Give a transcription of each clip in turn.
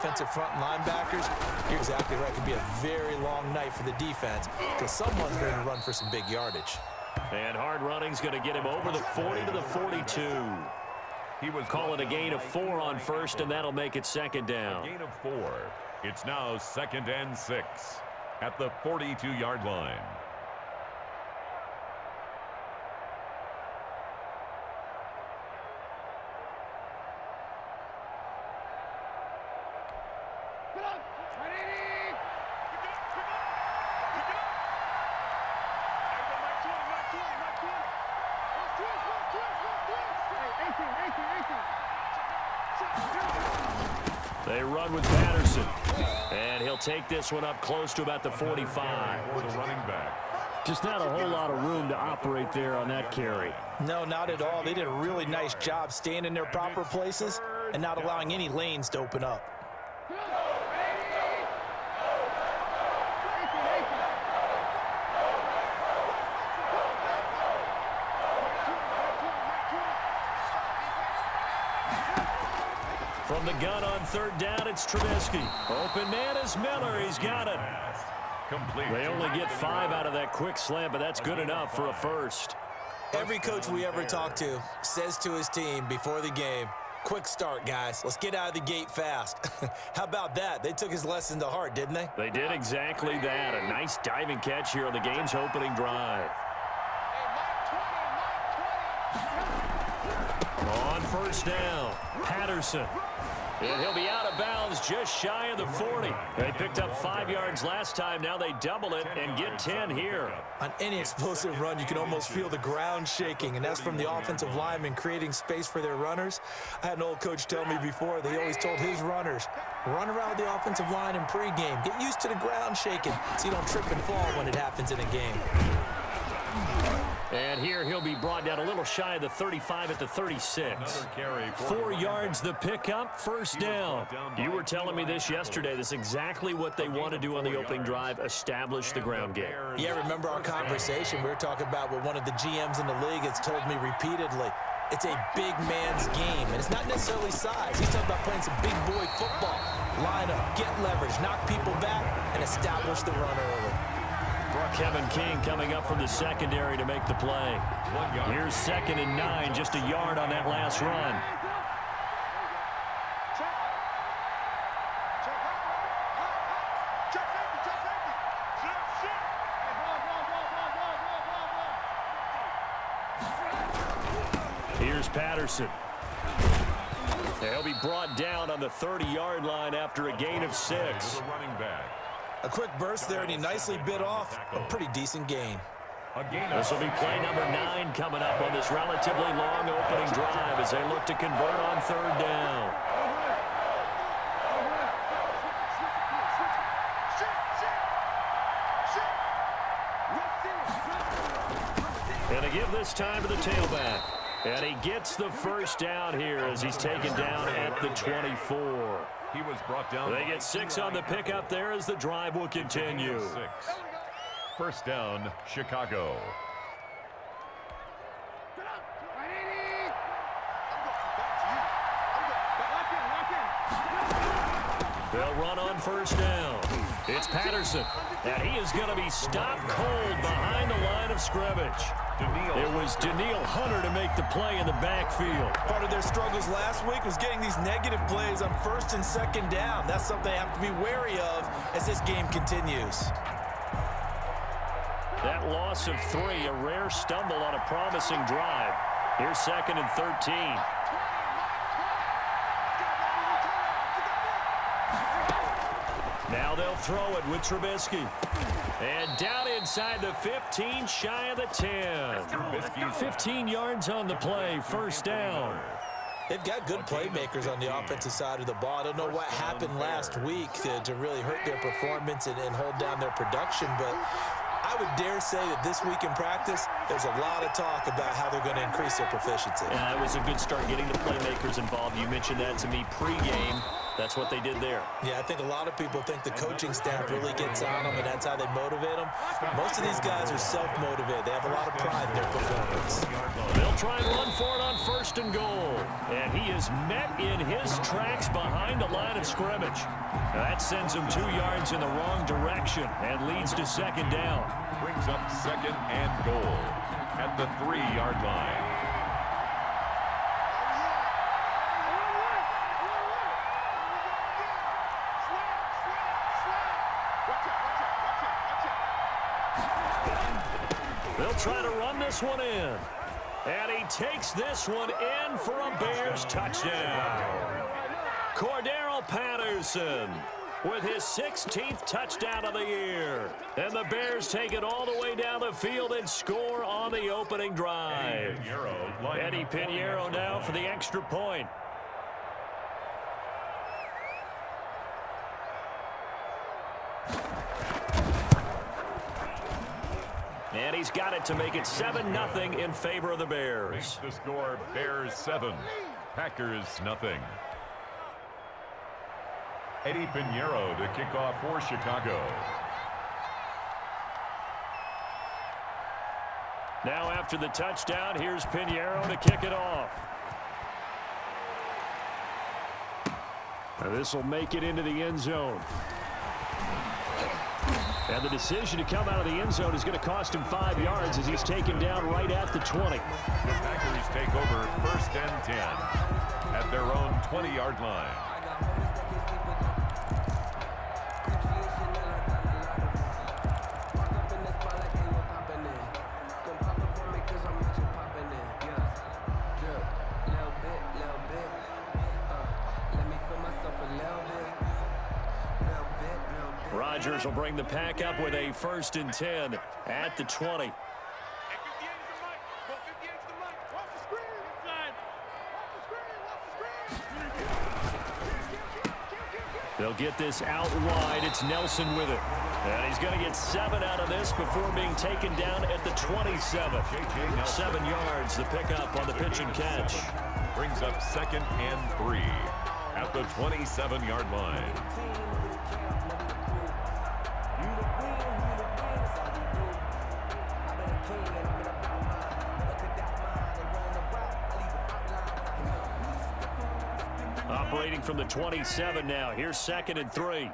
Defensive front linebackers, you're exactly right. It could be a very long night for the defense because someone's going to run for some big yardage. And hard running's going to get him over the 40 to the 42. He was calling a gain of 4 on first, and that'll make it second down. A gain of 4. It's now 2nd and 6 at the 42-yard line. They run with Patterson, and he'll take this one up close to about the 45. For the running back. Just not a whole lot of room to operate there on that carry. No, not at all. They did a really nice job staying in their proper places and not allowing any lanes to open up. From the gun on 3rd down, it's Trubisky. Open man is Miller. He's got it. They only get 5 out of that quick slant, but that's good enough for a first. Every coach we ever talk to says to his team before the game, quick start, guys. Let's get out of the gate fast. How about that? They took his lesson to heart, didn't they? They did exactly that. A nice diving catch here on the game's opening drive. On 1st down, Patterson. And he'll be out of bounds just shy of the 40. They picked up 5 yards last time. Now they double it and get 10 here. On any explosive run, you can almost feel the ground shaking, and that's from the offensive linemen creating space for their runners. I had an old coach tell me before, they always told his runners, run around the offensive line in pregame. Get used to the ground shaking so you don't trip and fall when it happens in a game. And here he'll be brought down a little shy of the 35 at the 36. 4 yards the pickup, 1st down. You were telling me this yesterday. This is exactly what they want to do on the opening drive, establish the ground game. Yeah, remember our conversation? We were talking about what one of the GMs in the league has told me repeatedly. It's a big man's game, and it's not necessarily size. He's talking about playing some big boy football. Line up, get leverage, knock people back, and establish the run early. Kevin King coming up from the secondary to make the play. Here's 2nd and 9, just a yard on that last run. Here's Patterson. He'll be brought down on the 30-yard line after a gain of 6. A quick burst there, and he nicely bit off a pretty decent gain. This will be play number 9 coming up on this relatively long opening drive as they look to convert on 3rd down. And a give this time to the tailback. And he gets the 1st down here as he's taken down at the 24. He was brought down. They get 6 on the pickup there as the drive will continue. 1st down, Chicago. They'll run on 1st down. It's Patterson, and he is going to be stopped cold behind the line of scrimmage. It was Daniil Hunter to make the play in the backfield. Part of their struggles last week was getting these negative plays on 1st and 2nd down. That's something they have to be wary of as this game continues. That loss of 3, a rare stumble on a promising drive. Here's 2nd and 13. Now they'll throw it with Trubisky. And down inside the 15, shy of the 10. 15 yards on the play, 1st down. They've got good playmakers on the offensive side of the ball. I don't know what happened last week to really hurt their performance and hold down their production, but I would dare say that this week in practice, there's a lot of talk about how they're going to increase their proficiency. Yeah, it was a good start getting the playmakers involved. You mentioned that to me pregame. That's what they did there. Yeah, I think a lot of people think the coaching staff really gets on them, and that's how they motivate them. Most of these guys are self-motivated. They have a lot of pride in their performance. They'll try and run for it on 1st and goal. And he is met in his tracks behind the line of scrimmage. That sends him 2 yards in the wrong direction and leads to 2nd down. Brings up 2nd and goal at the 3-yard line. They'll try to run this one in. And he takes this one in for a Bears touchdown. Cordero Patterson with his 16th touchdown of the year. And the Bears take it all the way down the field and score on the opening drive. Eddie Pinheiro now for the extra point. And he's got it to make it 7-0 in favor of the Bears. Makes the score Bears 7, Packers nothing. Eddie Pinheiro to kick off for Chicago. Now after the touchdown, here's Pinheiro to kick it off. This will make it into the end zone. And the decision to come out of the end zone is going to cost him 5 yards as he's taken down right at the 20. The Packers take over 1st and 10 at their own 20-yard line. Rodgers will bring the pack up with a 1st and 10 at the 20. They'll get this out wide. It's Nelson with it. And he's going to get 7 out of this before being taken down at the 27. 7 yards, the pickup on the pitch and catch. Brings up 2nd and 3 at the 27-yard line. Operating from the 27 now. Here's 2nd and 3.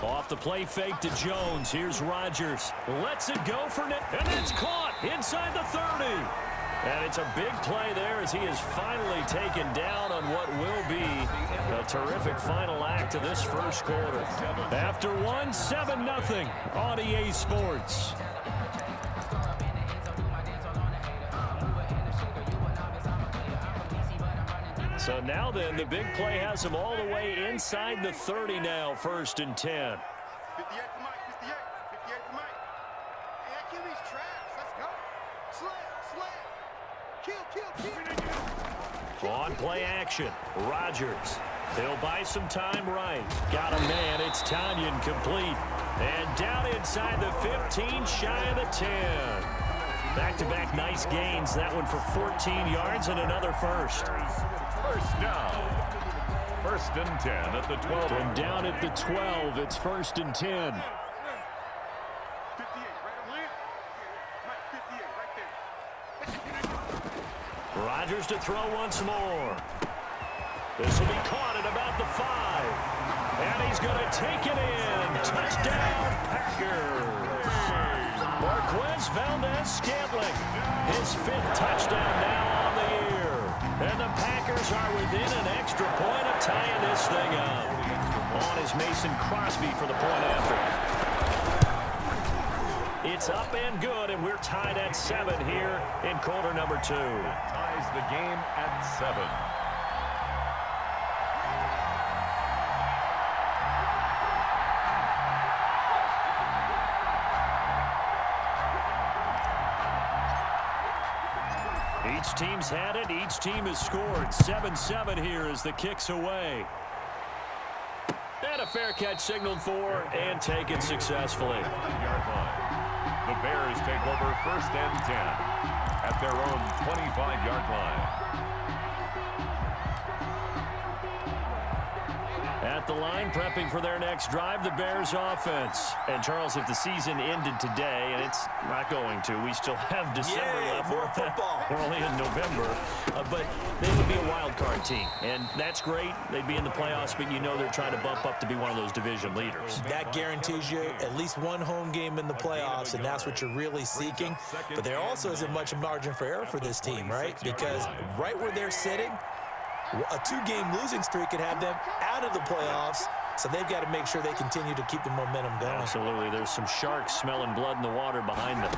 Off the play fake to Jones. Here's Rodgers. Lets it go for Nick. And it's caught inside the 30. And it's a big play there as he is finally taken down on what will be a terrific final act of this first quarter. After one, 7-0 on EA Sports. So now then, the big play has him all the way inside the 30 now, 1st and 10. On play action, Rodgers. He'll buy some time right. Got a man. It's Tanyan complete. And down inside the 15, shy of the 10. Back-to-back nice gains. That one for 14 yards and another first. First down. 1st and 10 at the 12. From down at the 12, it's 1st and 10. Rodgers to throw once more. This will be caught at about the 5. And he's going to take it in. Touchdown, Packers. Marquez Valdez-Scantling. His 5th touchdown now on the year. And the Packers are within an extra point of tying this thing up. On is Mason Crosby for the point after. It's up and good, and we're tied at 7 here in quarter number 2. Ties the game at 7. Each team's had it. Each team has scored. 7-7 here as the kick's away. And a fair catch signaled for and taken successfully. The Bears take over 1st and 10 at their own 25-yard line. At the line, prepping for their next drive, the Bears offense. And, Charles, if the season ended today, and it's not going to, we still have December left. More football. We're only in November. But they would be a wild card team. And that's great. They'd be in the playoffs, but you know they're trying to bump up to be one of those division leaders. That guarantees you at least one home game in the playoffs, and that's what you're really seeking. But there also isn't much margin for error for this team, right? Because right where they're sitting, a 2-game losing streak could have them out of the playoffs, so they've got to make sure they continue to keep the momentum going. Absolutely. There's some sharks smelling blood in the water behind them.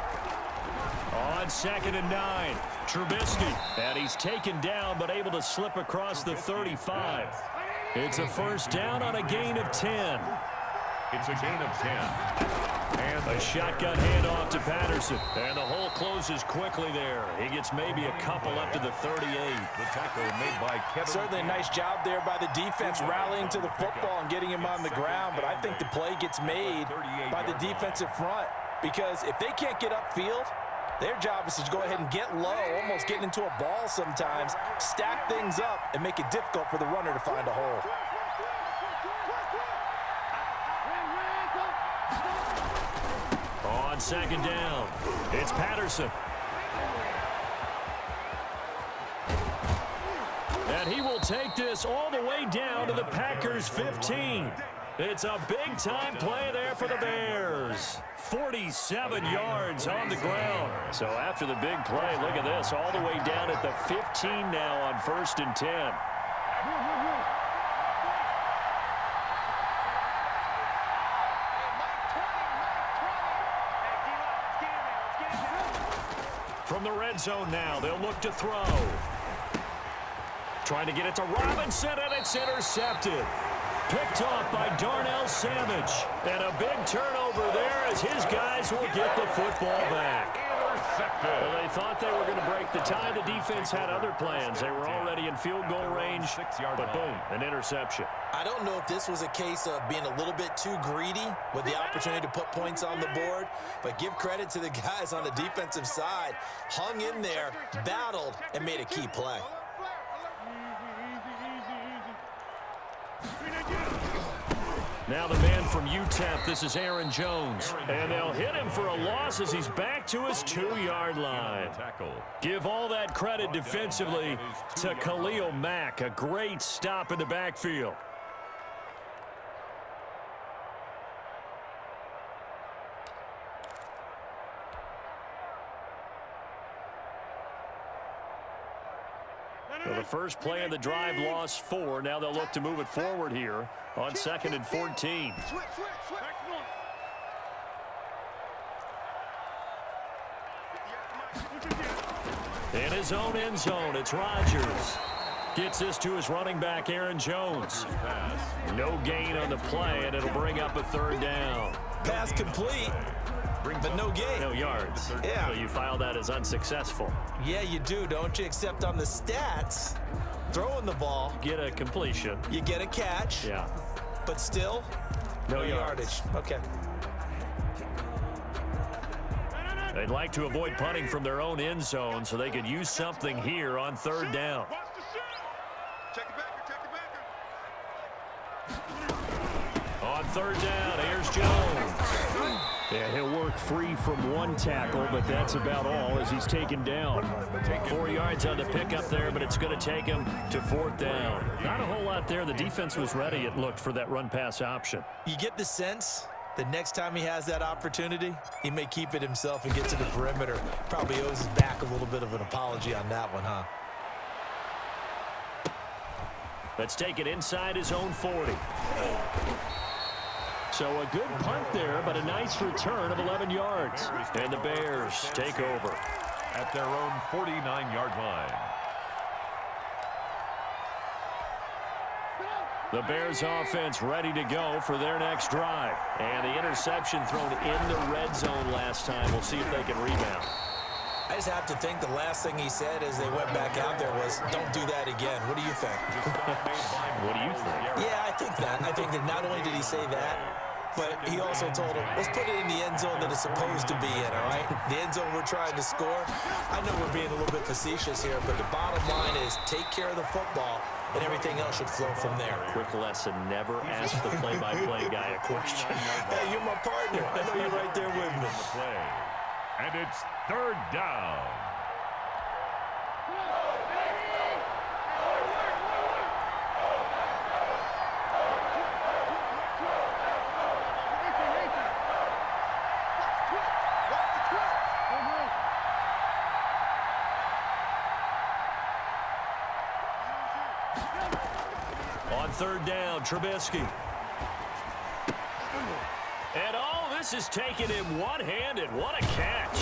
On 2nd and 9, Trubisky. And he's taken down, but able to slip across the 35. It's a 1st down on a gain of 10. It's a gain of 10. And a shotgun handoff to Patterson. And the hole closes quickly there. He gets maybe a couple up to the 38. The tackle made by Kevin. Certainly a nice job there by the defense rallying to the football and getting him on the ground. But I think the play gets made by the defensive front. Because if they can't get upfield, their job is to go ahead and get low, almost get into a ball sometimes, stack things up, and make it difficult for the runner to find a hole. On 2nd down, it's Patterson. And he will take this all the way down to the Packers' 15. It's a big-time play there for the Bears. 47 yards on the ground. So after the big play, look at this, all the way down at the 15 now on 1st and 10. From the red zone now, they'll look to throw. Trying to get it to Robinson, and it's intercepted. Picked off by Darnell Savage. And a big turnover there as his guys will get the football back. Well, they thought they were going to break the tie. The defense had other plans. They were already in field goal range, but boom, an interception. I don't know if this was a case of being a little bit too greedy with the opportunity to put points on the board, but give credit to the guys on the defensive side. Hung in there, battled, and made a key play. Now the man from UTEP, this is Aaron Jones. And they'll hit him for a loss as he's back to his 2-yard line. Give all that credit defensively to Khalil Mack. A great stop in the backfield. So the first play of the drive lost 4. Now they'll look to move it forward here on 2nd and 14. In his own end zone, it's Rodgers. Gets this to his running back, Aaron Jones. No gain on the play, and it'll bring up a 3rd down. Pass complete, but no gain. No yards. Yeah. So you file that as unsuccessful. Yeah, you do, don't you? Except on the stats, throwing the ball, Get a completion. you get a catch, Yeah. but still, No yardage. Okay. They'd like to avoid punting from their own end zone so they could use something here on 3rd down. On 3rd down, here's Jones. Yeah, he'll work free from one tackle, but that's about all as he's taken down. 4 yards on the pickup there, but it's going to take him to 4th down. Not a whole lot there. The defense was ready, it looked, for that run-pass option. You get the sense the next time he has that opportunity, he may keep it himself and get to the perimeter. Probably owes his back a little bit of an apology on that one, huh? Let's take it inside his own 40. So a good punt there, but a nice return of 11 yards. And the Bears take over at their own 49-yard line. The Bears offense ready to go for their next drive. And the interception thrown in the red zone last time. We'll see if they can rebound. I just have to think the last thing he said as they went back out there was, don't do that again. What do you think? What do you think? Yeah, I think that. I think that not only did he say that, but he also told him, let's put it in the end zone that it's supposed to be in, all right? The end zone we're trying to score. I know we're being a little bit facetious here, but the bottom line is take care of the football, and everything else should flow from there. Quick lesson, never ask the play-by-play guy a question. Hey, you're my partner. I know you're right there with me. And it's third down. On third down, Trubisky. And this is taking him one-handed. What a catch.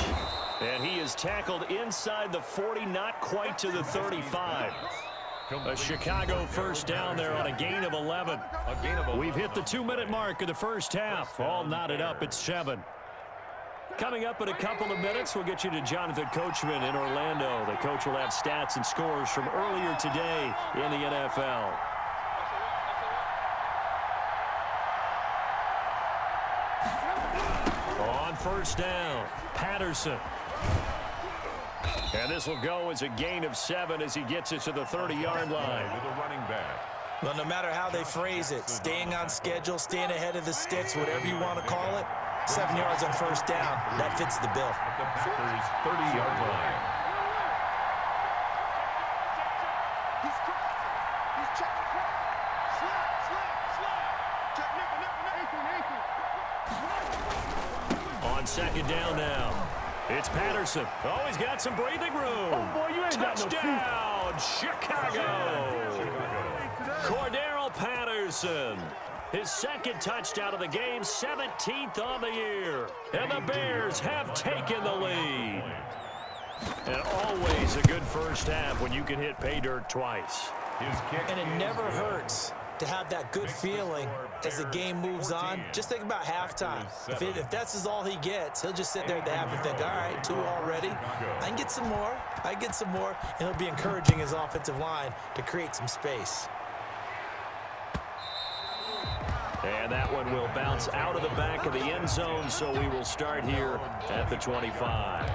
And he is tackled inside the 40, not quite to the 35. A Chicago first down there on a gain of 11. We've hit the 2-minute mark of the first half. All knotted up at 7. Coming up in a couple of minutes, we'll get you to Jonathan Coachman in Orlando. The coach will have stats and scores from earlier today in the NFL. On first down, Patterson. And this will go as a gain of 7 as he gets it to the 30-yard line. With a running back. Well, no matter how they phrase it, staying on schedule, staying ahead of the sticks, whatever you want to call it, 7 yards on first down, that fits the bill. At the Packers' 30-yard line. On second down now, it's Patterson. Oh, he's got some breathing room. Oh, boy, you ain't Touchdown, Chicago. Cordero Patterson. His second touchdown of the game, 17th on the year. And the Bears have taken the lead. And always a good first half when you can hit pay dirt twice. And it never hurts to have that good feeling as the game moves on. Just think about halftime. If that's all he gets, he'll just sit there at the half and think, all right, 2 already. I can get some more. I can get some more. And he'll be encouraging his offensive line to create some space. And that one will bounce out of the back of the end zone, so we will start here at the 25.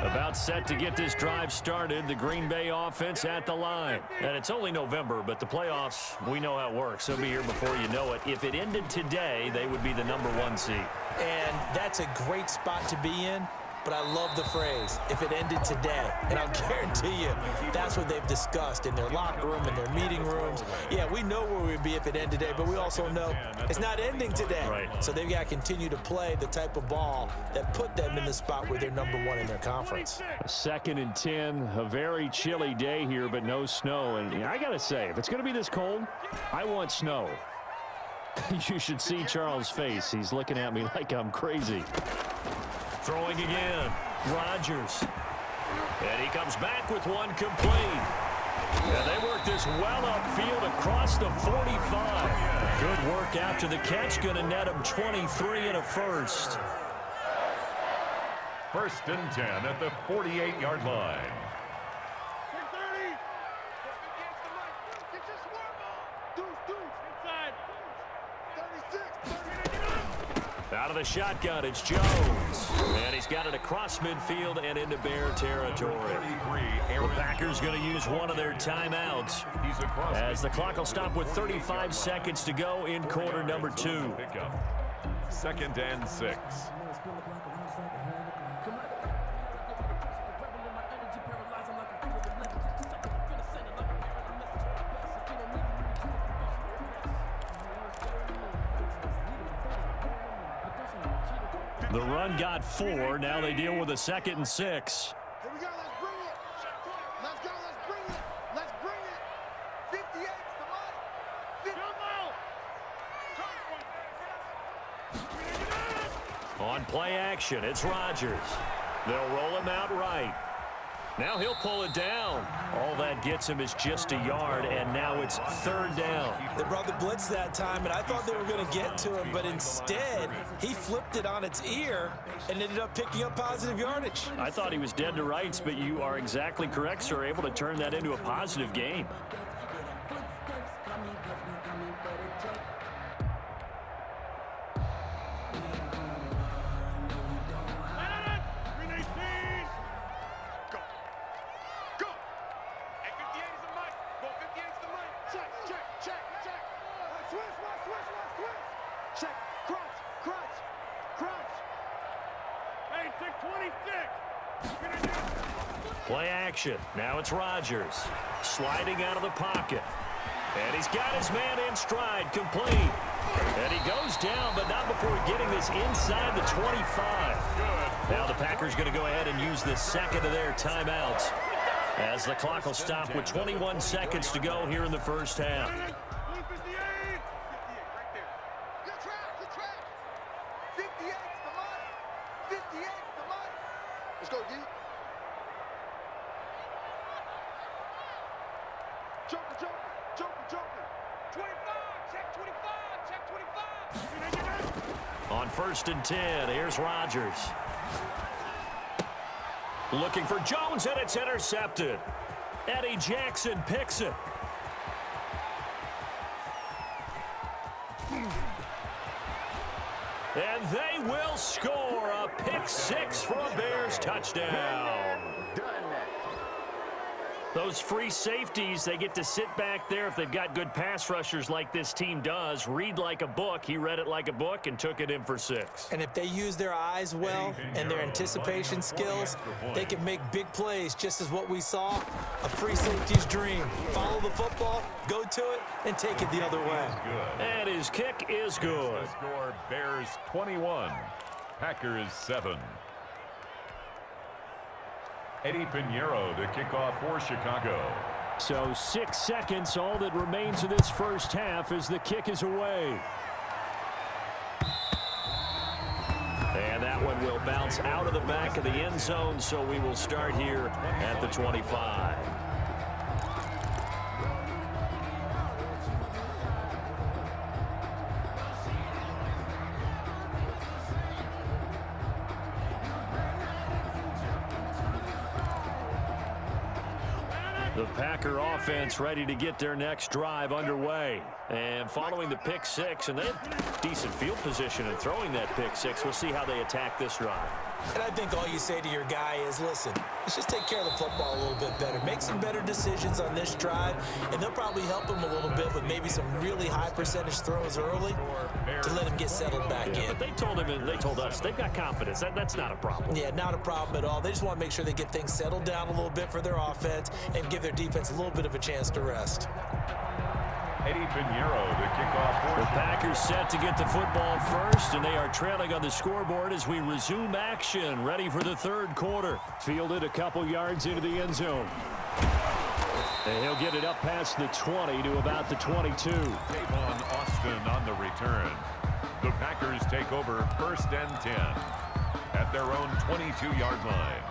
About set to get this drive started, the Green Bay offense at the line. And it's only November, but the playoffs, we know how it works. They'll be here before you know it. If it ended today, they would be the #1 seed. And that's a great spot to be in. But I love the phrase, if it ended today. And I'll guarantee you, that's what they've discussed in their locker room, in their meeting rooms. Yeah, we know where we'd be if it ended today, but we also know it's not ending today. Right. So they've got to continue to play the type of ball that put them in the spot where they're #1 in their conference. 2nd and 10, a very chilly day here, but no snow. And I got to say, if it's going to be this cold, I want snow. You should see Charles' face. He's looking at me like I'm crazy. Throwing again, Rodgers. And he comes back with one complete. And they work this well upfield across the 45. Good work after the catch. Going to net him 23 and a first. 1st and 10 at the 48-yard line. Out of the shotgun, it's Jones. And he's got it across midfield and into Bear territory. The Packers going to use one of their timeouts as the clock will stop with 35 seconds to go in quarter number 2. 2nd and 6. The run got 4. Now they deal with a 2nd and 6. Here we go. Let's bring it. Let's go. Let's bring it. Let's bring it. 58. On play action, it's Rodgers. They'll roll him out right. Now he'll pull it down. All that gets him is just a yard, and now it's 3rd down. They brought the blitz that time, and I thought they were going to get to him, but instead, he flipped it on its ear and ended up picking up positive yardage. I thought he was dead to rights, but you are exactly correct, sir, able to turn that into a positive game. Play action. Now it's Rodgers. Sliding out of the pocket. And he's got his man in stride, complete. And he goes down, but not before getting this inside the 25. Now the Packers going to go ahead and use the second of their timeouts, as the clock will stop with 21 seconds to go here in the first half. Let's go, D. Joker. 25, check 25. On 1st and 10, here's Rodgers. Looking for Jones, and it's intercepted. Eddie Jackson picks it. And they will score a pick 6 for a Bears touchdown. Those free safeties, they get to sit back there if they've got good pass rushers like this team does. Read like a book. He read it like a book and took it in for 6. And if they use their eyes well and their anticipation skills, they can make big plays, just as what we saw, a free safety's dream. Follow the football, go to it, and take it the other way. And his kick is good. The score, Bears 21, Packers 7. Eddie Pinheiro to kick off for Chicago. So 6 seconds, all that remains of this first half as the kick is away. And that one will bounce out of the back of the end zone, so we will start here at the 25. The Packer offense ready to get their next drive underway. And following the pick 6, and they have decent field position in throwing that pick 6. We'll see how they attack this drive. And I think all you say to your guy is, listen, let's just take care of the football a little bit better. Make some better decisions on this drive, and they'll probably help him a little bit with maybe some really high percentage throws early to let him get settled back in. But they told him, and they told us, they've got confidence. That's not a problem. Yeah, not a problem at all. They just want to make sure they get things settled down a little bit for their offense and give their defense a little bit of a chance to rest. Eddie Pinheiro to kick off for The Packers set to get the football first, and they are trailing on the scoreboard as we resume action, ready for the third quarter. Fielded a couple yards into the end zone. And he'll get it up past the 20 to about the 22. Tavon Austin on the return. The Packers take over 1st and 10 at their own 22-yard line.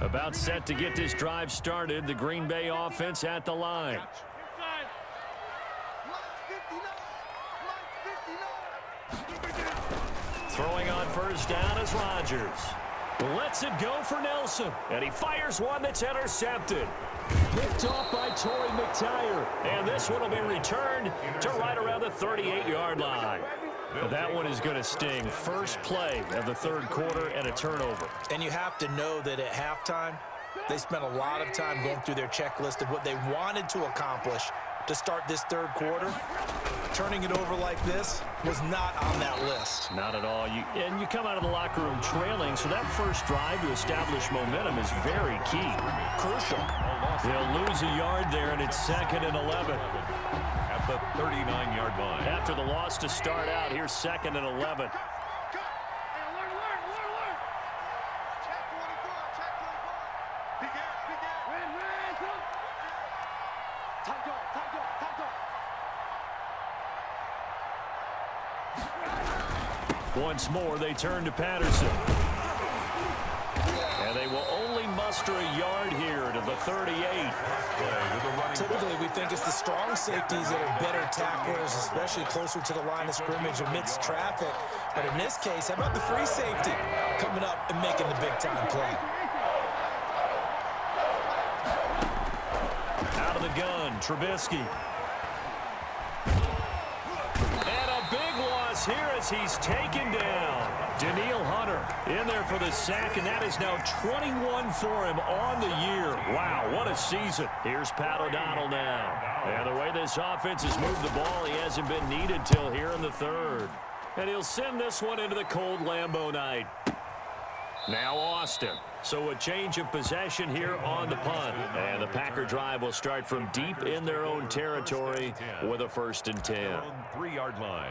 About set to get this drive started. The Green Bay offense at the line. Throwing on 1st down is Rodgers. Lets it go for Nelson. And he fires one that's intercepted. Picked off by Torrey McTyer. And this one will be returned to right around the 38-yard line. That one is going to sting. First play of the third quarter and a turnover. And you have to know that at halftime, they spent a lot of time going through their checklist of what they wanted to accomplish to start this third quarter. Turning it over like this was not on that list. Not at all. And you come out of the locker room trailing, so that first drive to establish momentum is very key. Crucial. They'll lose a yard there, and it's 2nd and 11. At the 39-yard line. After the loss to start out, here's 2nd and 11. Once more, they turn to Patterson. And they will only muster a yard here to the 38. Typically, we think it's the strong safeties that are better tacklers, especially closer to the line of scrimmage amidst traffic. But in this case, how about the free safety coming up and making the big-time play? Out of the gun, Trubisky. And a big loss here as he's taken down. Daniil Hunter in there for the sack, and that is now 21 for him on the year. Wow, what a season. Here's Pat O'Donnell now. And the way this offense has moved the ball, he hasn't been needed till here in the third. And he'll send this one into the cold Lambeau night. Now Austin. So a change of possession here on the punt. And the Packer drive will start from deep in their own territory with a 1st and 10. 3-yard line.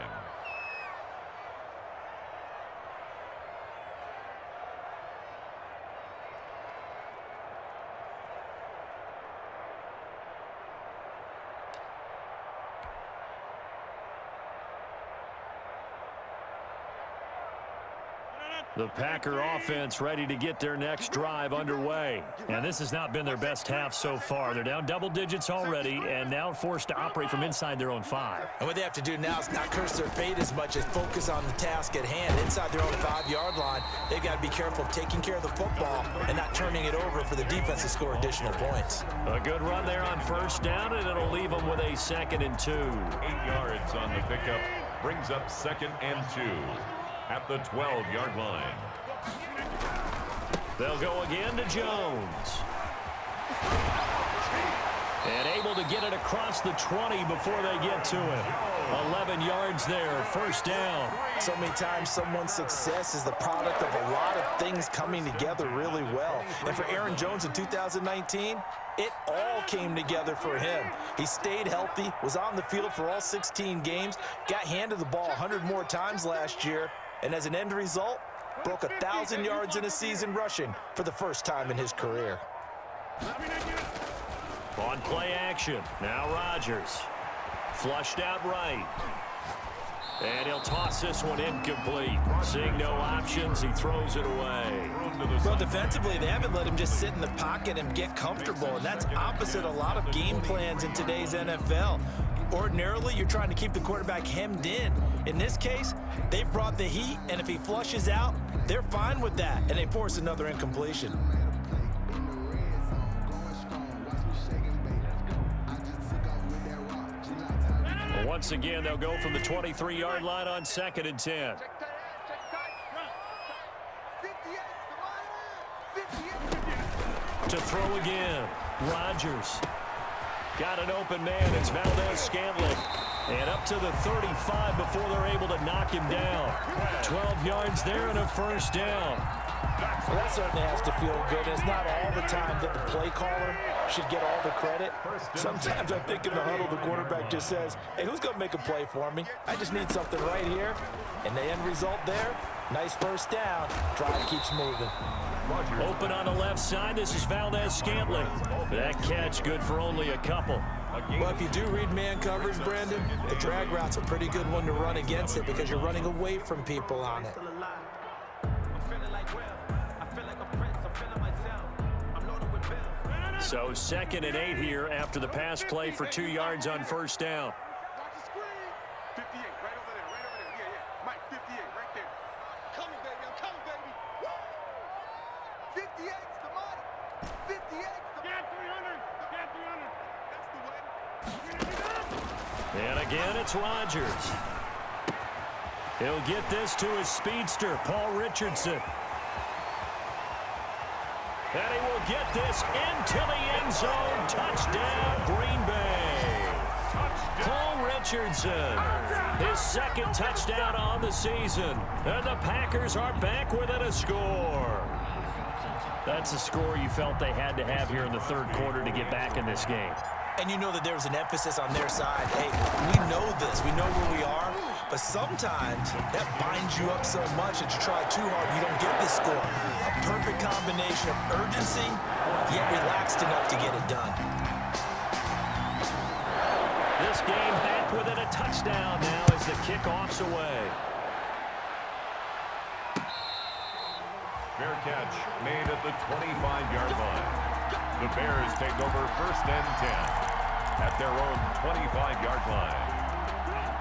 The Packer offense ready to get their next drive underway. And this has not been their best half so far. They're down double digits already and now forced to operate from inside their own 5. And what they have to do now is not curse their fate as much as focus on the task at hand. Inside their own 5-yard line, they've got to be careful of taking care of the football and not turning it over for the defense to score additional points. A good run there on 1st down, and it'll leave them with a 2nd and 2. 8 yards on the pickup. Brings up 2nd and 2. At the 12-yard line. They'll go again to Jones. And able to get it across the 20 before they get to it. 11 yards there, 1st down. So many times someone's success is the product of a lot of things coming together really well. And for Aaron Jones in 2019, it all came together for him. He stayed healthy, was on the field for all 16 games, got handed the ball 100 more times last year, and as an end result, broke 1,000 yards in a season rushing for the first time in his career. On play action, now Rodgers. Flushed out right. And he'll toss this one incomplete. Seeing no options, he throws it away. Well, defensively, they haven't let him just sit in the pocket and get comfortable, and that's opposite a lot of game plans in today's NFL. Ordinarily, you're trying to keep the quarterback hemmed in. In this case, they brought the heat, and if he flushes out, they're fine with that, and they force another incompletion. Once again, they'll go from the 23-yard line on 2nd and 10. To throw again, Rodgers. Got an open man, it's Valdez-Scantling. And up to the 35 before they're able to knock him down. 12 yards there and a 1st down. Well, that certainly has to feel good. It's not all the time that the play caller should get all the credit. Sometimes I think in the huddle, the quarterback just says, hey, who's going to make a play for me? I just need something right here. And the end result there, nice 1st down. Drive keeps moving. Open on the left side, this is Valdez-Scantling. That catch good for only a couple. Well, if you do read man coverage, Brandon, the drag route's a pretty good one to run against it because you're running away from people on it. So 2nd and 8 here after the pass play for 2 yards on 1st down. 58, right over there, right over there. Yeah, yeah. Mike, 58, right there. Coming, baby, I'm coming, baby. Woo! 58's the money. 58's the money. 300. That's the way. And again, it's Rodgers. He'll get this to his speedster, Paul Richardson. And he will get this into the end zone. Touchdown, Green Bay. Paul Richardson, his 2nd touchdown on the season. And the Packers are back within a score. That's a score you felt they had to have here in the 3rd quarter to get back in this game. And you know that there was an emphasis on their side. Hey, we know this. We know where we are. But sometimes that binds you up so much that you try too hard, you don't get this score. A perfect combination of urgency, yet relaxed enough to get it done. This game had within a touchdown now as the kickoff's away. Fair catch made at the 25-yard line. The Bears take over 1st and 10 at their own 25-yard line.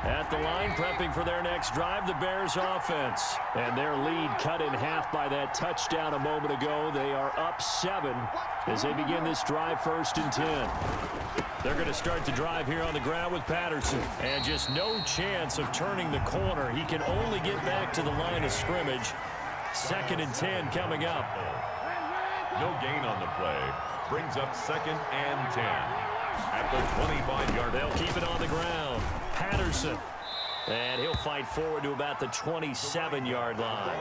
At the line, prepping for their next drive, the Bears offense. And their lead cut in half by that touchdown a moment ago. They are up 7 as they begin this drive 1st and 10. They're going to start the drive here on the ground with Patterson. And just no chance of turning the corner. He can only get back to the line of scrimmage. 2nd and 10 coming up. No gain on the play. Brings up 2nd and 10. At the 25-yard. They'll keep it on the ground. Patterson. And he'll fight forward to about the 27-yard line.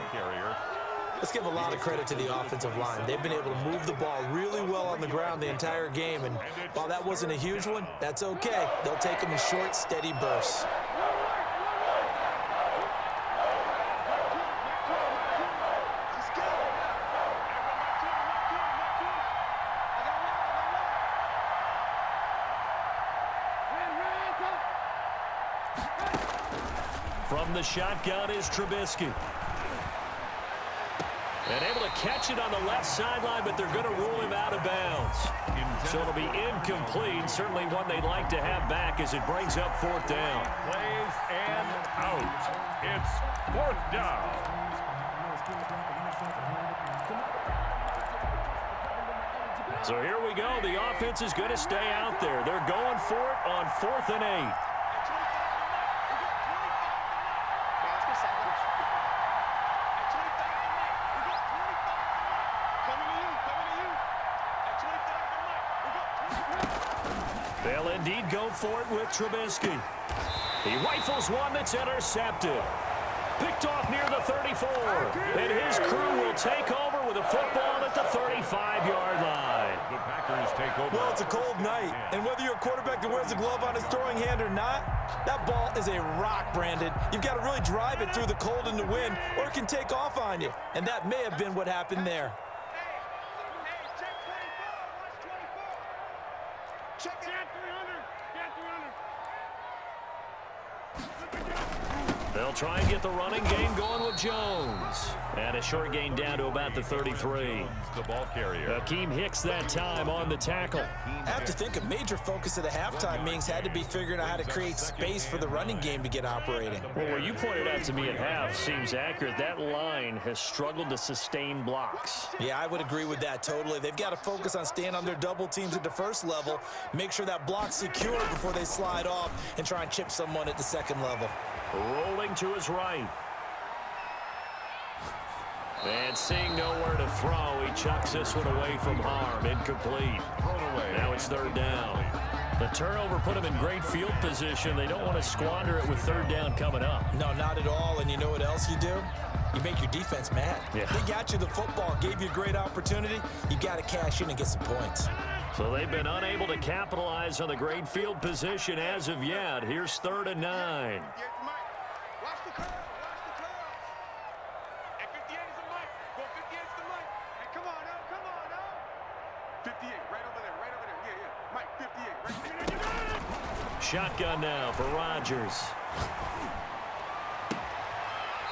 Let's give a lot of credit to the offensive line. They've been able to move the ball really well on the ground the entire game. And while that wasn't a huge one, that's okay. They'll take them in short, steady bursts. From the shotgun is Trubisky. And able to catch it on the left sideline, but they're going to rule him out of bounds. So it'll be incomplete. Certainly one they'd like to have back as it brings up 4th down. Plays and out. It's 4th down. So here we go. The offense is going to stay out there. They're going for it on 4th and 8. They'll indeed go for it with Trubisky. He rifles one that's intercepted. Picked off near the 34. And his crew will take over with a football at the 35-yard line. The Packers take over. Well, it's a cold night, and whether you're a quarterback that wears a glove on his throwing hand or not, that ball is a rock, Brandon. You've got to really drive it through the cold and the wind, or it can take off on you. And that may have been what happened there. They'll try and get the running game going with Jones. And a short gain down to about the 33. The ball carrier. Akeem Hicks that time on the tackle. I have to think a major focus of the halftime meetings had to be figuring out how to create space for the running game to get operating. Well, where you pointed out to me at half seems accurate. That line has struggled to sustain blocks. Yeah, I would agree with that totally. They've got to focus on staying on their double teams at the first level, make sure that block's secure before they slide off, and try and chip someone at the second level. Rolling to his right. And seeing nowhere to throw, he chucks this one away from harm. Incomplete. Now it's 3rd down. The turnover put him in great field position. They don't want to squander it with 3rd down coming up. No, not at all. And you know what else you do? You make your defense mad. Yeah. They got you the football, gave you a great opportunity. You got to cash in and get some points. So they've been unable to capitalize on the great field position as of yet. Here's 3rd and 9. Watch the curl. Watch the curl. At 58 is the mic. Go 58 is the mic. Hey, come on now. Come on now. 58, right over there. Right over there. Yeah, yeah. Mike, 58, right there. Shotgun now for Rodgers.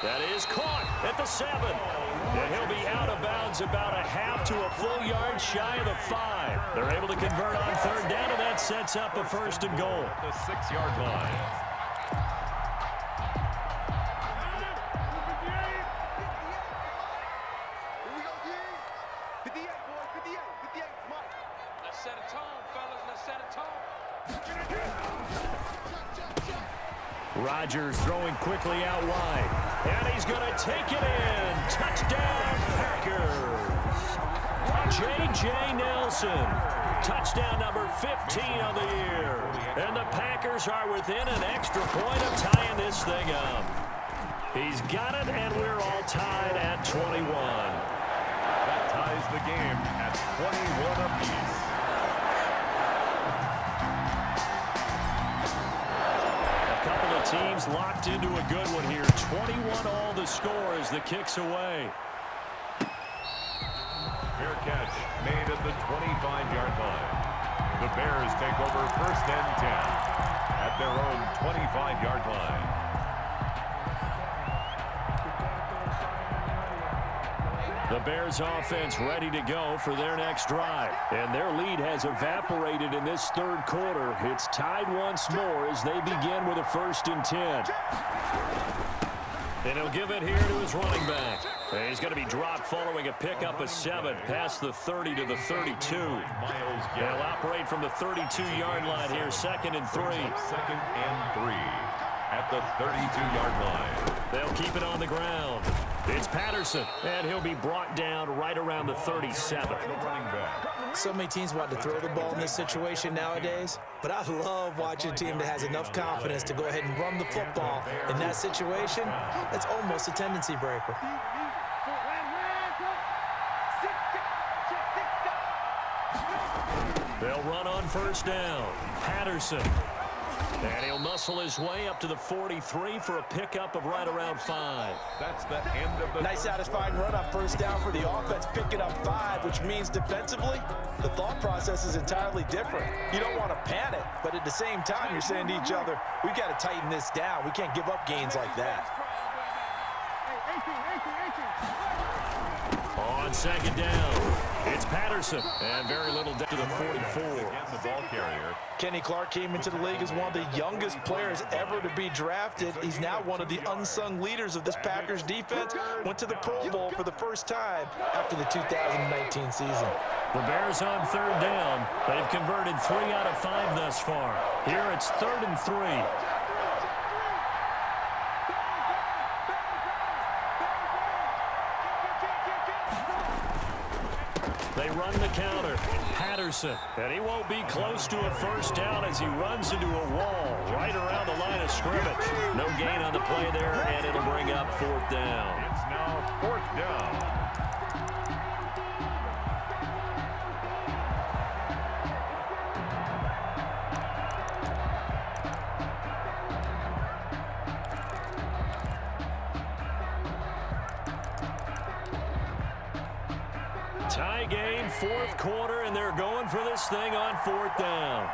That is caught at the 7. And he'll be out of bounds about a half to a full yard shy of the 5. They're able to convert on 3rd down, and that sets up a 1st and goal. The 6-yard line. Rodgers throwing quickly out wide. And he's going to take it in. Touchdown, Packers. J.J. Nelson. Touchdown number 15 of the year. And the Packers are within an extra point of tying this thing up. He's got it, and we're all tied at 21. That ties the game at 21 apiece. Teams locked into a good one here. 21 all the score as the kick's away. Fair catch made at the 25-yard line. The Bears take over 1st and 10. at their own 25-yard line. The Bears offense ready to go for their next drive. And their lead has evaporated in this third quarter. It's tied once more as they begin with a 1st and 10. And he'll give it here to his running back. And he's going to be dropped following a pickup of 7 past the 30 to the 32. They'll operate from the 32-yard line here, 2nd and 3. 2nd and 3 at the 32-yard line. They'll keep it on the ground. It's Patterson, and he'll be brought down right around the 37. So many teams want to throw the ball in this situation nowadays, but I love watching a team that has enough confidence to go ahead and run the football. In that situation, that's almost a tendency breaker. They'll run on 1st down. Patterson. And he'll muscle his way up to the 43 for a pickup of right around 5. That's the end of the nice satisfying run on 1st down for the offense, picking up 5, which means defensively, the thought process is entirely different. You don't want to panic, but at the same time, you're saying to each other, we've got to tighten this down. We can't give up gains like that. On 2nd down, it's Patterson, and very little depth to the 44. The ball carrier. Kenny Clark came into the league as one of the youngest players ever to be drafted. He's now one of the unsung leaders of this Packers defense. Went to the Pro Bowl for the first time after the 2019 season. The Bears on 3rd down. They've converted 3 out of 5 thus far. Here it's 3rd and 3. They run the counter. Patterson. And he won't be close to a 1st down as he runs into a wall right around the line of scrimmage. No gain on the play there, and it'll bring up 4th down. It's now 4th down. Tie game, 4th quarter, and they're going for this thing on 4th down.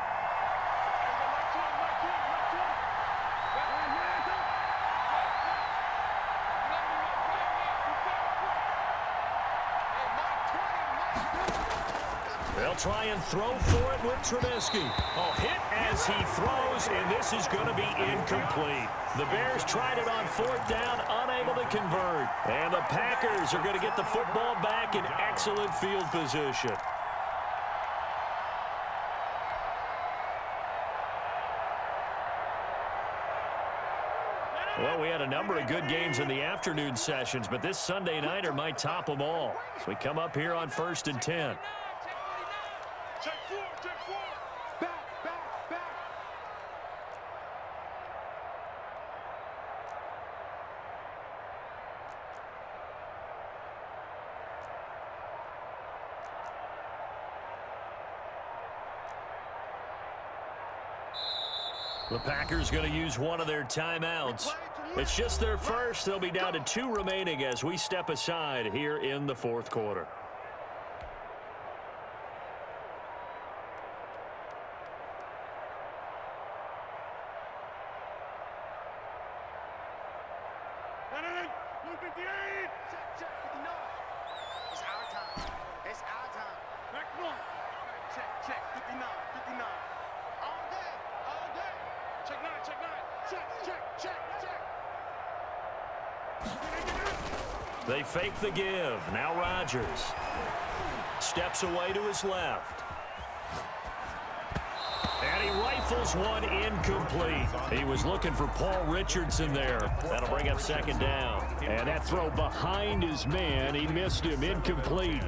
They'll try and throw for it with Trubisky. A hit as he throws, and this is going to be incomplete. The Bears tried it on 4th down, unable to convert. And the Packers are going to get the football back in excellent field position. Well, we had a number of good games in the afternoon sessions, but this Sunday nighter might top them all. So we come up here on 1st and 10. Check 4, check 4. Back, back, back. The Packers going to use one of their timeouts. It's just their first. They'll be down to 2 remaining as we step aside here in the 4th quarter. Check, 59. It's our time. It's our time. Back one. Check, 59, 59. All day, all day. Check 9, check 9. Check. They fake the give. Now Rodgers steps away to his left. And he rifles one incomplete. He was looking for Paul Richardson there. That'll bring up 2nd down. And that throw behind his man, he missed him, incomplete.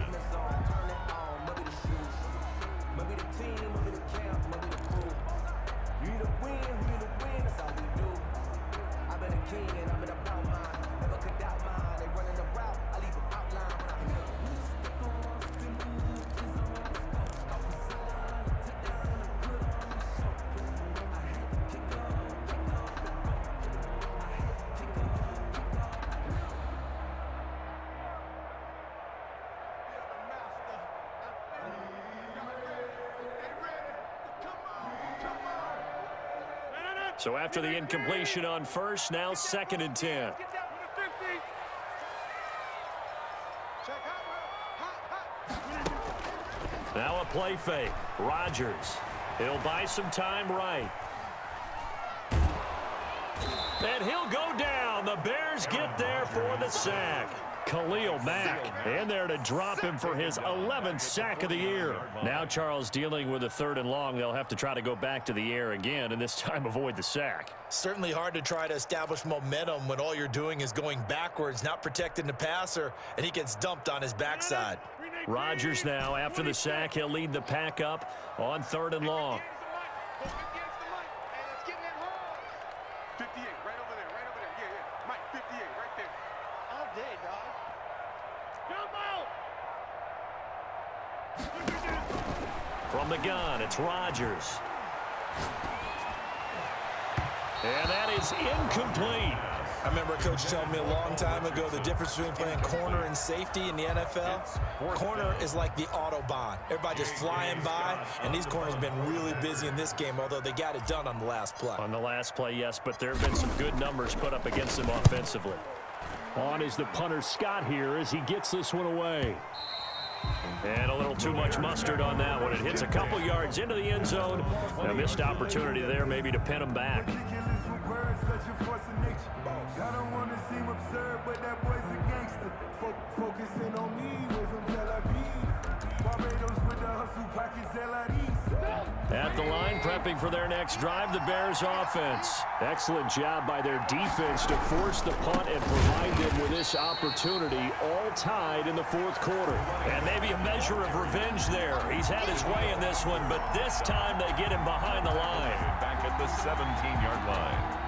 So after the incompletion on first, now 2nd and 10. Now a play fake. Rodgers. He'll buy some time right. And he'll go down. The Bears get there for the sack. Khalil Mack in there to drop him for his 11th sack of the year. Now Charles dealing with a 3rd and long. They'll have to try to go back to the air again, and this time avoid the sack. Certainly hard to try to establish momentum when all you're doing is going backwards, not protecting the passer, and he gets dumped on his backside. Rodgers now, after the sack, he'll lead the pack up on 3rd and long. 58, right over there, right over there. Yeah, yeah. Mike, 58, right there. All day, dog. From the gun, it's Rodgers. And that is incomplete. I remember a coach telling me a long time ago the difference between playing corner and safety in the NFL. Corner is like the Autobahn. Everybody just flying by, and these corners have been really busy in this game, although they got it done on the last play. On the last play, yes, but there have been some good numbers put up against him offensively. On is the punter Scott here as he gets this one away. And a little too much mustard on that one. It hits a couple yards into the end zone. A missed opportunity there maybe to pin him back. I don't want to seem absurd, but that boy's a gangster. Focusing on me, way from Tel Aviv. Barbados with the hustle, pockets At the line, prepping for their next drive, the Bears offense. Excellent job by their defense to force the punt and provide them with this opportunity, all tied in the 4th quarter. And maybe a measure of revenge there. He's had his way in this one, but this time they get him behind the line. Back at the 17-yard line.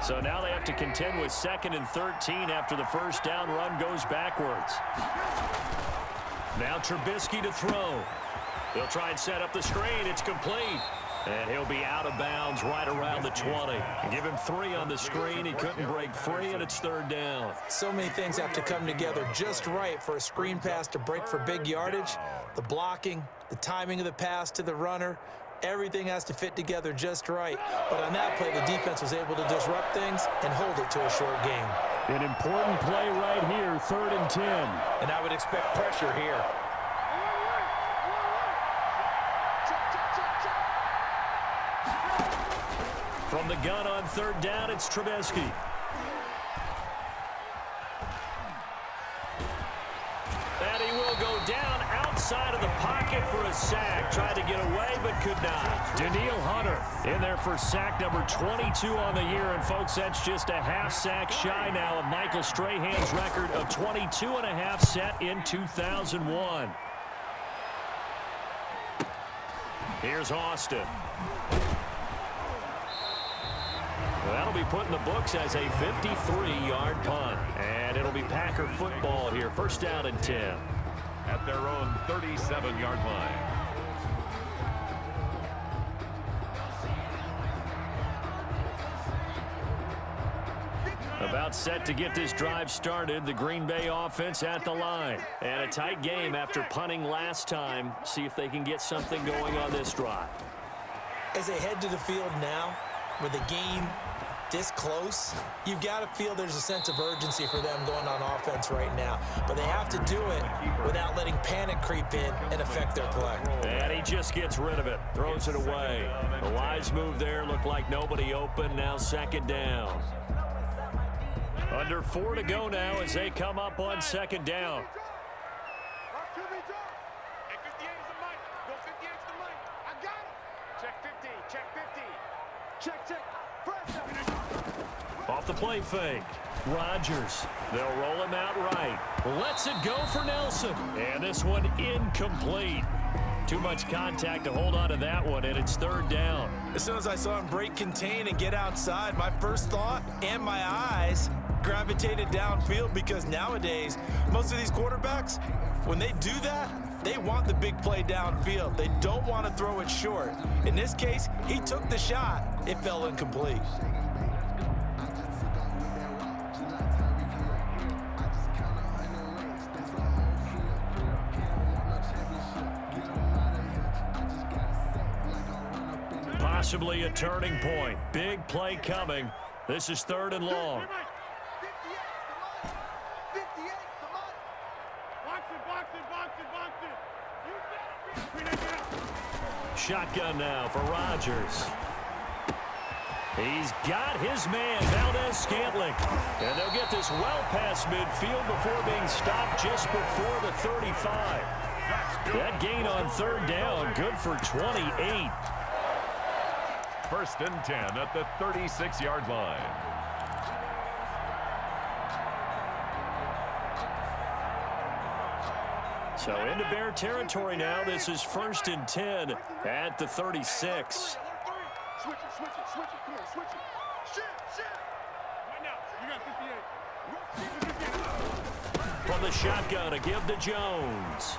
So now they have to contend with 2nd and 13 after the first down run goes backwards. Now Trubisky to throw. He'll try and set up the screen. It's complete. And he'll be out of bounds right around the 20. Give him 3 on the screen. He couldn't break free, and it's 3rd down. So many things have to come together just right for a screen pass to break for big yardage. The blocking, the timing of the pass to the runner, everything has to fit together just right. But on that play, the defense was able to disrupt things and hold it to a short game. An important play right here, 3rd and 10. And I would expect pressure here. From the gun on 3rd down, it's Trubisky. And he will go down outside of the pocket for a sack. Tried to get away, but could not. Danielle Hunter in there for sack number 22 on the year. And, folks, that's just a half sack shy now of Michael Strahan's record of 22 and a half set in 2001. Here's Austin. That'll be put in the books as a 53-yard punt. And it'll be Packer football here. 1st down and 10. At their own 37-yard line. About set to get this drive started. The Green Bay offense at the line. And a tight game after punting last time. See if they can get something going on this drive. As they head to the field now, with the game this close, you've got to feel there's a sense of urgency for them going on offense right now. But they have to do it without letting panic creep in and affect their play. And he just gets rid of it, throws it away. The wise move there, looked like nobody open. Now 2nd down. Under 4 to go now as they come up on 2nd down. Off the play fake. Rodgers. They'll roll him out right. Lets it go for Nelson. And this one incomplete. Too much contact to hold on to that one, and it's 3rd down. As soon as I saw him break contain and get outside, my first thought and my eyes gravitated downfield, because nowadays, most of these quarterbacks, when they do that, they want the big play downfield. They don't want to throw it short. In this case, he took the shot, It fell incomplete. Possibly a turning point. Big play coming. This is 3rd and long. 58 the money. Shotgun now for Rodgers. He's got his man, Valdez-Scantling. And they'll get this well past midfield before being stopped just before the 35. That gain on 3rd down, good for 28. 1st and 10 at the 36-yard line. So into Bear territory now. This is 1st and 10 at the 36. Switch it. Come on, switch it. Shit. Right now, you got 58. From the shotgun, a give to Jones.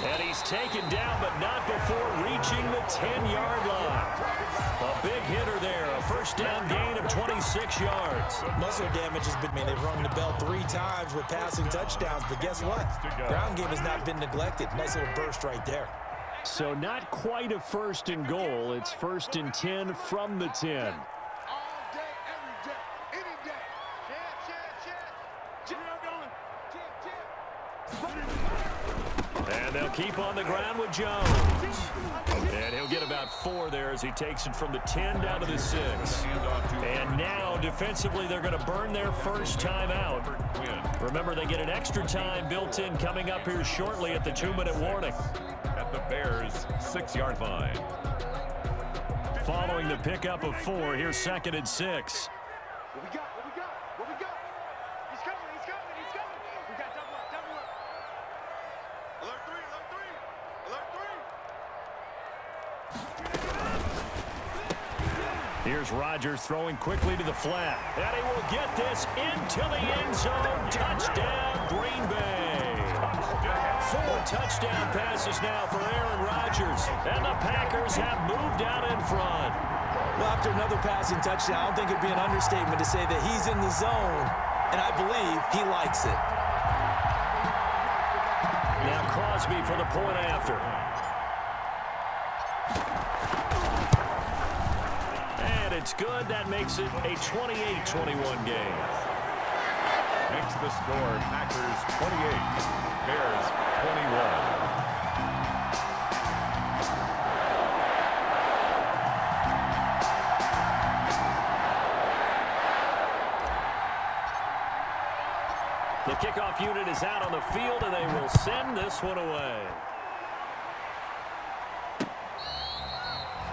And he's taken down, but not before reaching the 10-yard line. A big hitter there, a 1st down gain of 26 yards. Muscle damage has been made. They've rung the bell 3 times with passing touchdowns, but guess what? Ground game has not been neglected. Nice little burst right there. So not quite a 1st and goal. It's 1st and 10 from the 10. All day, every day, any day. Jab. And they'll keep on the ground with Jones. And he'll get about 4 there as he takes it from the 10 down to the 6. And now, defensively, they're going to burn their first time out. Remember, they get an extra time built in coming up here shortly at the 2-minute warning. At the Bears' 6-yard line. Following the pickup of 4, here's 2nd and 6. What we got? He's coming. We got double up. Alert 3. Here's Rodgers throwing quickly to the flat. And he will get this into the end zone. Touchdown, Green Bay. 4 touchdown passes now for Aaron Rodgers. And the Packers have moved out in front. Well, after another passing touchdown, I don't think it'd be an understatement to say that he's in the zone, and I believe he likes it. Now Crosby for the point after. And it's good. That makes it a 28-21 game. Makes the score Packers 28, Bears 21. The kickoff unit is out on the field, and they will send this one away.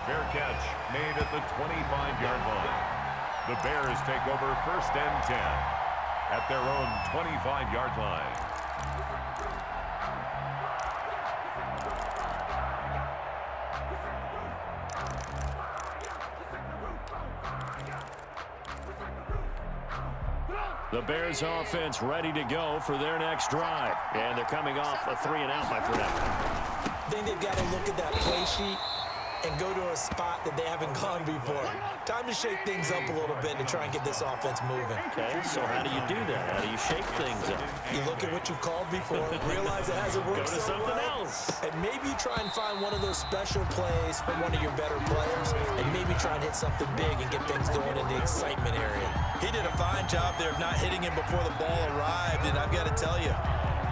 Fair catch made at the 25-yard line. The Bears take over 1st and 10 at their own 25-yard line. The Bears offense ready to go for their next drive. And they're coming off a 3-and-out, my friend. I think they've got to look at that play sheet and go to a spot that they haven't gone before. Time to shake things up a little bit to try and get this offense moving. Okay, so how do you do that? How do you shake things up? You look at what you called before, realize it hasn't worked Go to so something well, else. and maybe try and find one of those special plays from one of your better players, and maybe try and hit something big and get things going in the excitement area. He did a fine job there of not hitting him before the ball arrived, and I've got to tell you,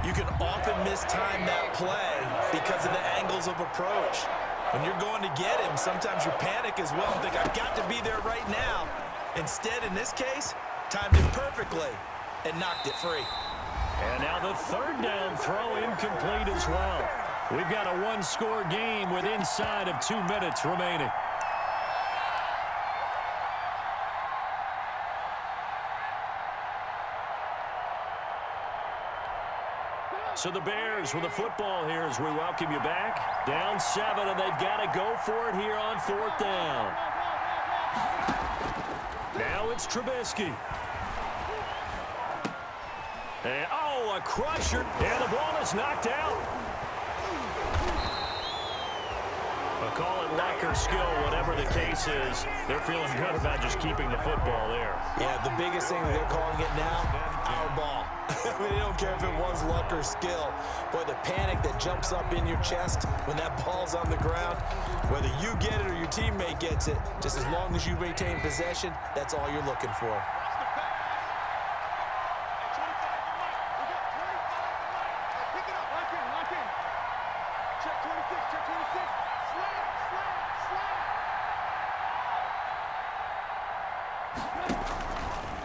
you can often mistime that play because of the angles of approach. When you're going to get him, sometimes you panic as well and think, I've got to be there right now. Instead, in this case, timed it perfectly and knocked it free. And now the 3rd down throw incomplete as well. We've got a 1-score game with inside of 2 minutes remaining. So the Bears with the football here as we welcome you back. Down 7, and they've got to go for it here on 4th down. Now it's Trubisky. And, oh, a crusher. And the ball is knocked out. Well, call it luck or skill, whatever the case is, they're feeling good about just keeping the football there. Yeah, the biggest thing that they're calling it now, our ball. I mean, they don't care if it was luck or skill. Boy, the panic that jumps up in your chest when that ball's on the ground, whether you get it or your teammate gets it, just as long as you maintain possession, that's all you're looking for.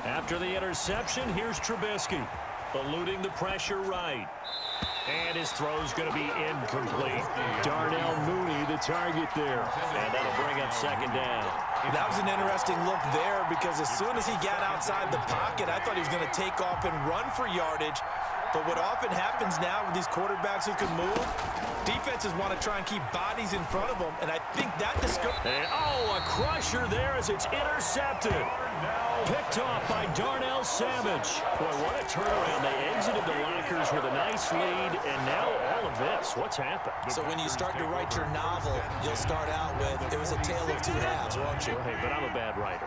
After the interception, here's Trubisky, eluding the pressure right. And his throw's going to be incomplete. Darnell Mooney, the target there. And that'll bring up second down. That was an interesting look there because as soon as he got outside the pocket, I thought he was going to take off and run for yardage. But what often happens now with these quarterbacks who can move, defenses want to try and keep bodies in front of them, and I think that a crusher there as it's intercepted. Picked off by Darnell Savage. Boy, what a turnaround. They exited the lockers with a nice lead, and now all of this. What's happened? So when you start to write your novel, you'll start out with, it was a tale of two halves, won't you? Hey, but I'm a bad writer.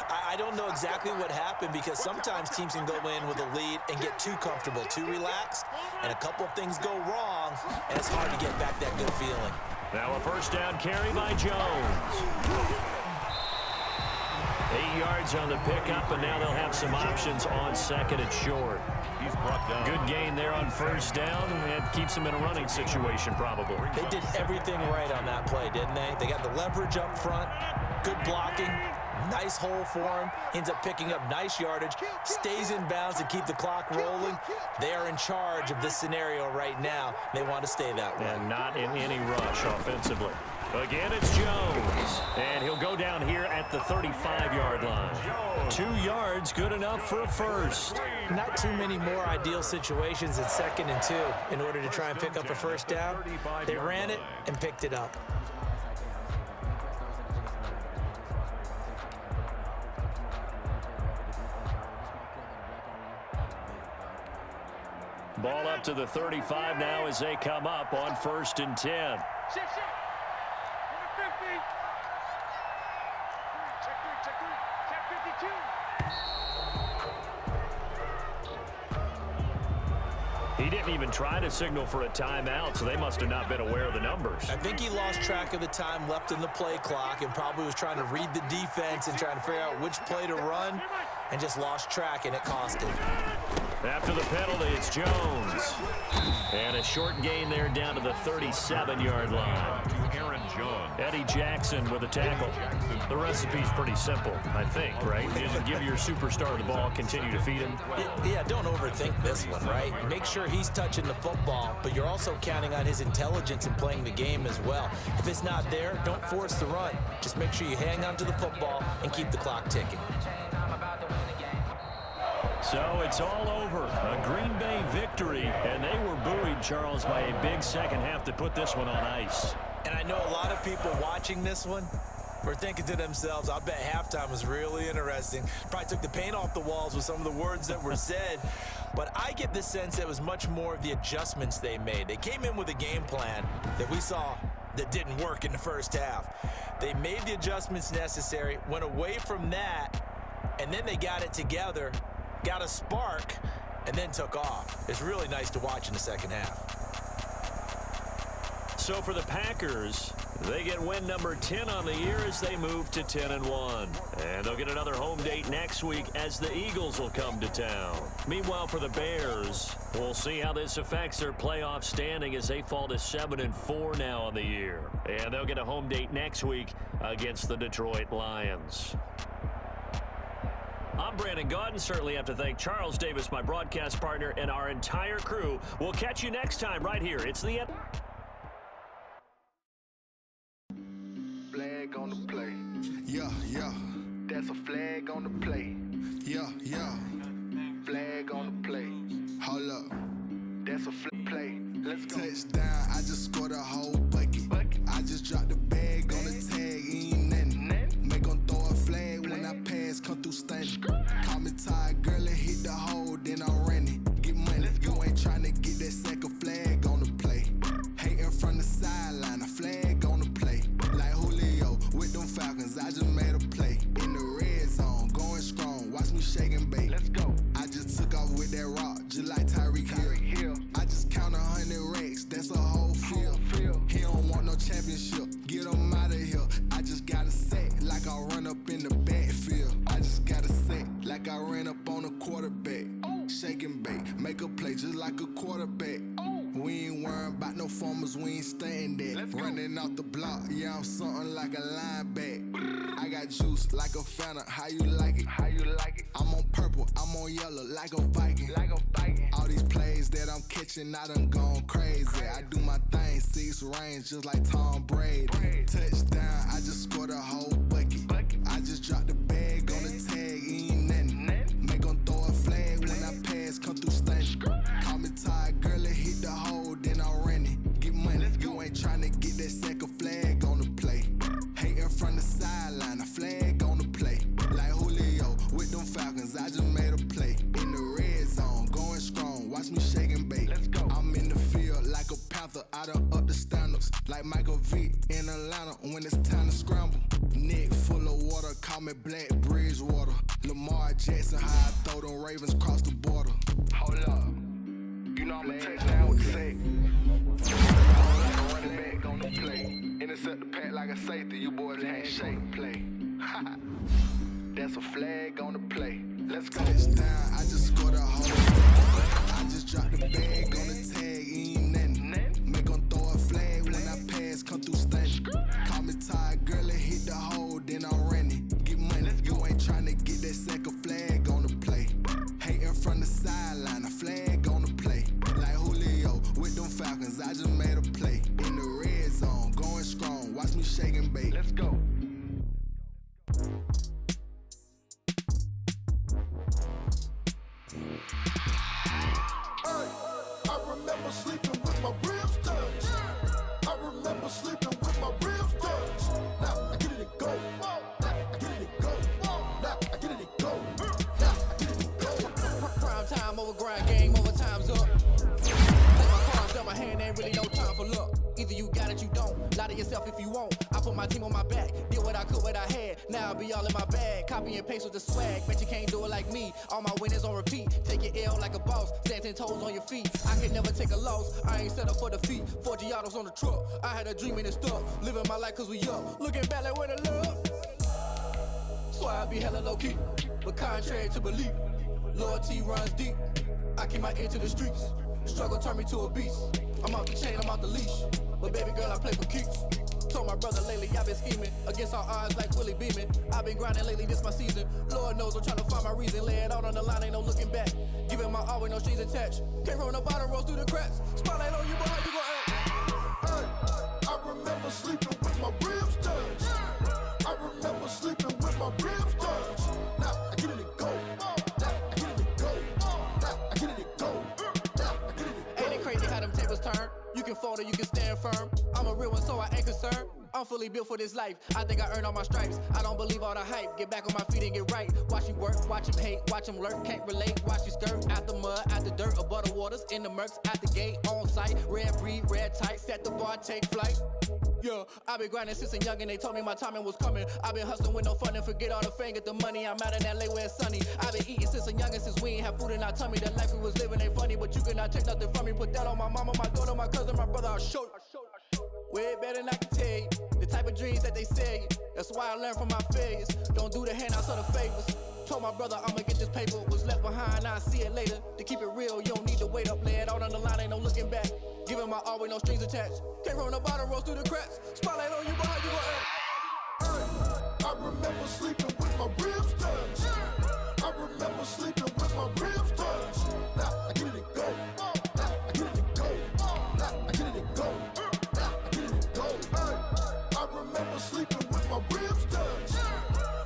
I don't know exactly what happened because sometimes teams can go in with a lead and get too comfortable, too relaxed, and a couple of things go wrong, and it's hard to get back that good feeling. Now a first down carry by Jones. 8 yards on the pickup, and now they'll have some options on second and short. He's brought down. Good gain there on first down, and keeps them in a running situation probably. They did everything right on that play, didn't they? They got the leverage up front, good blocking, nice hole for him. Ends up picking up nice yardage, stays in bounds to keep the clock rolling. They are in charge of this scenario right now. They want to stay that way. And not in any rush offensively. Again, it's Jones, and he'll go down here at the 35-yard line. 2 yards, good enough for a first. Not too many more ideal situations at 2nd and 2 in order to try and pick up a first down. They ran it and picked it up. Ball up to the 35 now as they come up on 1st and 10. He didn't even try to signal for a timeout, so they must have not been aware of the numbers. I think he lost track of the time left in the play clock and probably was trying to read the defense and trying to figure out which play to run and just lost track, and it cost him. After the penalty, it's Jones. And a short gain there down to the 37-yard line. Aaron Jones. Eddie Jackson with a tackle. The recipe's pretty simple, I think, right? You just give your superstar the ball, continue to feed him. Yeah, don't overthink this one, right? Make sure he's touching the football, but you're also counting on his intelligence in playing the game as well. If it's not there, don't force the run. Just make sure you hang on to the football and keep the clock ticking. So it's all over. A Green Bay victory, and they were buoyed, Charles, by a big second half to put this one on ice. And I know a lot of people watching this one were thinking to themselves, I bet halftime was really interesting. Probably took the paint off the walls with some of the words that were said. But I get the sense that it was much more of the adjustments they made. They came in with a game plan that we saw that didn't work in the first half. They made the adjustments necessary, went away from that, and then they got it together, got a spark, and then took off. It's really nice to watch in the second half. So for the Packers, they get win number 10 on the year as they move to 10-1. And they'll get another home date next week as the Eagles will come to town. Meanwhile, for the Bears, we'll see how this affects their playoff standing as they fall to 7-4 now on the year. And they'll get a home date next week against the Detroit Lions. I'm Brandon Gaudin. Certainly have to thank Charles Davis, my broadcast partner, and our entire crew. We'll catch you next time right here. It's the end. Flag on the play. Yeah, yeah. That's a flag on the play. Yeah, yeah. Flag on the play. Hold up. That's a play. Let's go. Touchdown, I just scored a whole bucket. I just dropped the bag on the tag, ain't nothing. Make 'em throw a flag when I pass, come through stunning. Call me tired, girl, and hit the hole, then I ran it. Get money, you ain't tryna get that second flag on the play. Hating from the sideline, a flag on the play. make a play just like a quarterback. We ain't worrying about no formers, we ain't staying there. Running off the block, yeah, I'm something like a linebacker. I got juice like a Fanta, how you like it? How you like it? I'm on purple, I'm on yellow, like a Viking. Like a Viking. All these plays that I'm catching, I done gone crazy. I do my thing, 6 range, just like Tom Brady. Touchdown, I just scored a whole bucket. I just dropped the bag on the tag, ain't nothing. Make 'em throw a flag when I pass, come through stunning. Call me tired, girl, it hit the hole, then I ran it. Get money, you ain't tryna get that second flag on the play. Hating from the sideline, a flag on the play. Like Julio with them Falcons, I just made a play. In the red zone, going strong, watch me shake and bake. Let's go. I'm in the field like a Panther, I done up the standards. Like Michael Vick in Atlanta when it's time to scramble. Neck full of water, call me Black Bridgewater. Lamar Jackson, how I throw them Ravens cross the border. Hold up, you know I'm a touchdown with the sack. Like a running back on the play. Intercept the pack like a safety, you boys can't shake play. That's a flag on the play. Let's go. Touchdown, I just scored a whole. I just dropped the bag on the tag, ain't nothing. Make 'em throw a flag when I pass, come through stunning. Call me tired, girl, it hit the hole, then I ran it. Get money, you ain't tryna get that second flag on the play. Hating from the sideline, a flag on the play. Like Julio with them Falcons, I just made a play. In the red zone, going strong, watch me shake and bake. Let's go. I remember sleeping with my ribs touched. I remember sleeping with my ribs touched. Now I get it and go. Now I get it and go. Now I get it and go. Now I get it and go. Prime time over grind game, over time's up. Take my cards down my hand, ain't really no time for luck. Either you got it, you don't. Lie to yourself if you won't. I put my team on my back, did what I could, what I had. Now I be all in my bag, copy and paste with the swag. Bet you can't do it like me. All my winners on repeat. Take your L like a boss, stand 10 toes on your feet. I can never take a loss. I ain't set up for defeat. 4 Giottos on the truck. I had a dream and it stuck. Living my life 'cause we up. Looking back like where the love. Swear I be hella low key, but contrary to belief, loyalty runs deep. I keep my ear to the streets. Struggle turned me to a beast. I'm off the chain, I'm off the leash. But baby girl, I play for keeps. Told my brother lately I've been scheming against all odds like Willie Beeman. I've been grinding lately, this my season. Lord knows I'm trying to find my reason. Lay it out on the line, ain't no looking back. Giving my all with no strings attached. Came from the bottom, rose through the cracks. Spotlight on you, but how you gon' act? Hey, I remember sleeping with my ribs touched. I remember sleeping with my ribs touched. Now I get it and go. Now I get it and go. Now I get it and go. Now I get it and go. Ain't it crazy how them tables turn? You can fold or you can stand firm. I'm a real one, so I ain't concerned. I'm fully built for this life. I think I earned all my stripes. I don't believe all the hype. Get back on my feet and get right. Watch you work, watch him hate, watch him lurk. Can't relate, watch you skirt. Out the mud, out the dirt, above the waters, in the murks, out the gate, on site. Red breed, red tight, set the bar, take flight. Yeah, I been grinding since a young and they told me my timing was coming. I been hustling with no fun and forget all the fame, get the money. I'm out in LA where it's sunny. I been eating since a young and since we ain't have food in our tummy. The life we was living ain't funny, but you cannot take nothing from me. Put that on my mama, my daughter, my cousin, my brother, I'll show you. Way better than I can tell you. The type of dreams that they sell you. That's why I learned from my failures. Don't do the handouts or the favors. Told my brother I'ma get this paper. Was left behind, I'll see it later. To keep it real, you don't need to wait up. Lay it out on the line, ain't no looking back. Giving my all with no strings attached. Came from the bottom, rose through the cracks. Spotlight on you, but how you gon' act? I remember sleeping with my ribs touched. I remember sleeping with my ribs touched. Now I get it and go. Now I get it and go. Now I get it and go. Now I get it and go. I remember sleeping with my ribs touched.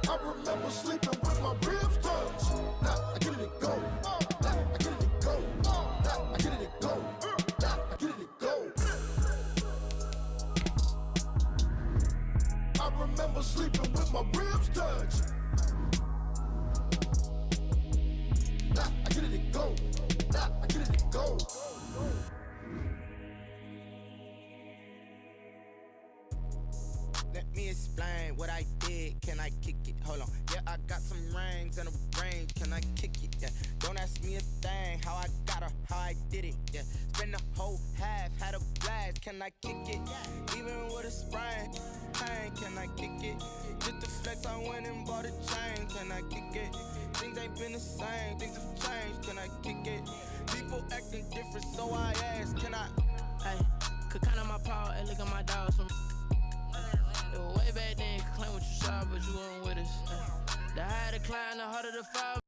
I remember sleeping with my ribs touched. Now I get it and go. Now I get it and go. Now I get it and go. Now I get it and go. I remember sleeping with my ribs touched. Now I get it and go. Now I get it and go. Let me explain what I did. Can I kick it? Hold on. Yeah, I got some rings and a range. Can I kick it? Yeah. Don't ask me a thing. How I got her, how I did it. Yeah. Spend the whole half, had a blast. Can I kick it? Even with a sprain. Hey, can I kick it? Just the flex, I went and bought a chain. Can I kick it? Things ain't been the same. Things have changed. can I kick it? People acting different, so I ask, can I? Hey, could count on my power, and look at my dog. Some way back then, could claim what you saw, but you weren't with us. The higher the climb, the harder the fall.